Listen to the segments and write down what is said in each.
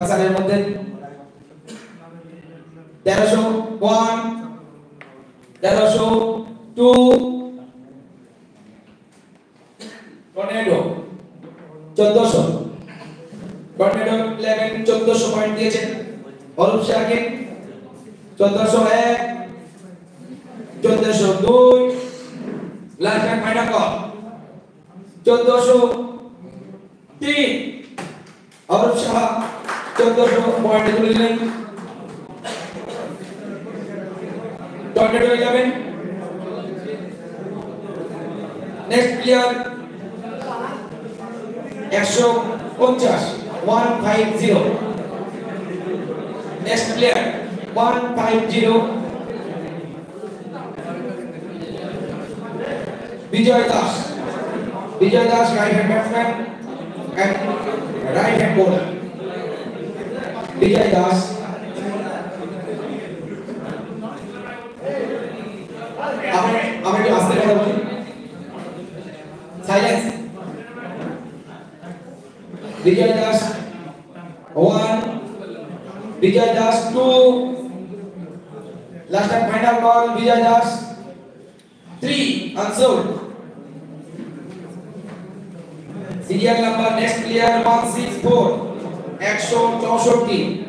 সালের মধ্যে 1301 1302 tornado 1400 tornado 11 1400 points দিয়েছেন Arup Shakib 1401 1402 last and final call 1403 Arup Shah 1400 points তুলে নিলেন tornado 11 next player 150 150 next player 150 Vijay Das right hand batsman and right hand bowler Vijay Das আমি একটু আস্তে কথা বলি silence Vijay Das 1 Vijay Das 2 last and final call Vijay Das 3 unsold serial number next player 164 164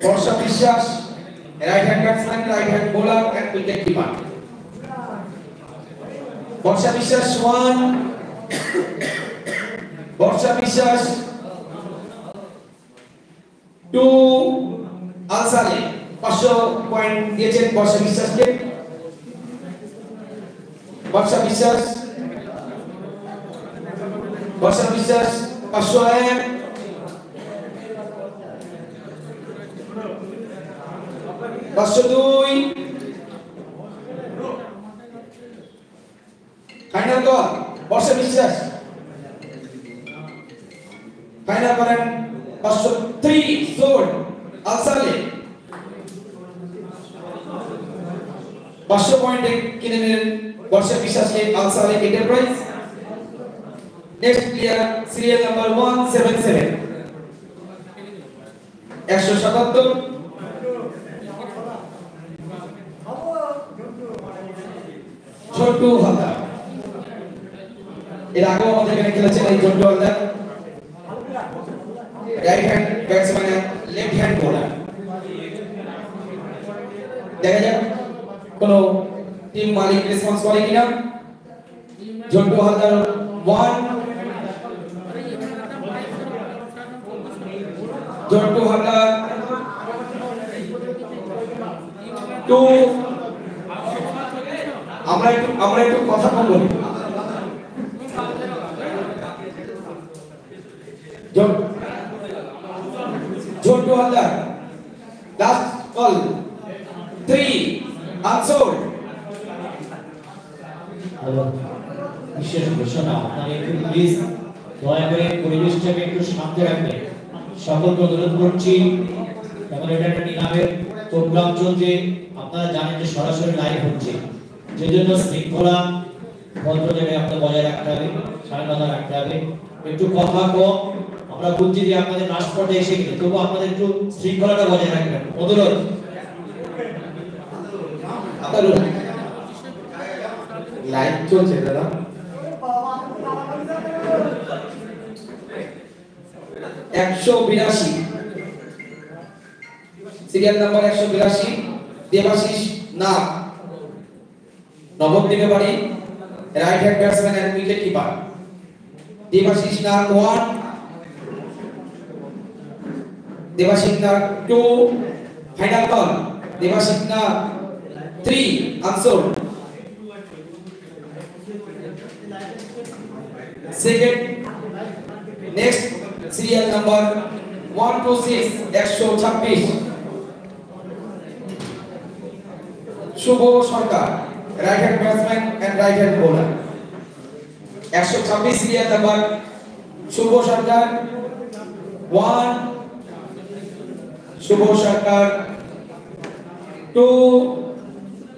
বর্ষা বিশ্বাস right hand batsman right hand bowler and wicket keeper বর্ষা বিশ্বাস 1 বর্ষা বিশ্বাস 2 আলসালে 500 point দিয়েছেন বর্ষা বিশ্বাসকে বর্ষা বিশ্বাস 501 502 ফাইনাল কল বর্ষা বিশ্বাস ফাইনাল করেন 503 সোল্ড আলসালে 500 পয়েন্টে কিনে নিলেন বর্ষা বিশ্বাসকে আলসালে enterprise next player serial number 177 177 Chhotu Haldar এর আগেও আমাদের এখানে খেলেছেন এই Chhotu Haldar right hand batsman left hand bowler দেখা যাক কোন টিম মালিক রেসপন্স করে কিনা ছোট্টু হালদার 1 ছোট্টু হালদার 2 আমরা একটু কথা বলবো Chhotu Haldar last call 3 unsold বিশেষ ঘোষণা আপনারা একটু প্লিজ দয়া করে পরিবেশটাকে একটু শান্ত রাখবেন সকলকে অনুরোধ করছি এবং এটা একটা নিলামের প্রোগ্রাম চলছে আপনারা জানেন যে সরাসরি লাইভ হচ্ছে যেজন্য শৃঙ্খলা ভদ্র জায়গায় আপনাদের বজায় রাখতে হবে স্বাধীনতা রাখতে হবে একটু কথা কম আমরা বুঝছি যে আপনাদের লাস্ট পর্যায়ে এসে গেছে তবু আপনাদের একটু শৃঙ্খলাটা বজায় রাখবেন অনুরোধ আপনাদের লাইভ চলছে দাদা একশো 182 সিরিয়াল নাম্বার 182 দেবাশিস নাগ নবদ্বীপে বাড়ি right hand batsman and wicket keeper Debashis Nag 1 Debashis Nag 2 final call Debashis Nag 3 unsold second next serial number 126 126 Shubho Sarkar right hand batsman and right hand bowler 126 serial number Shubho Sarkar 1 Shubho Sarkar 2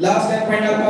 Last and final call.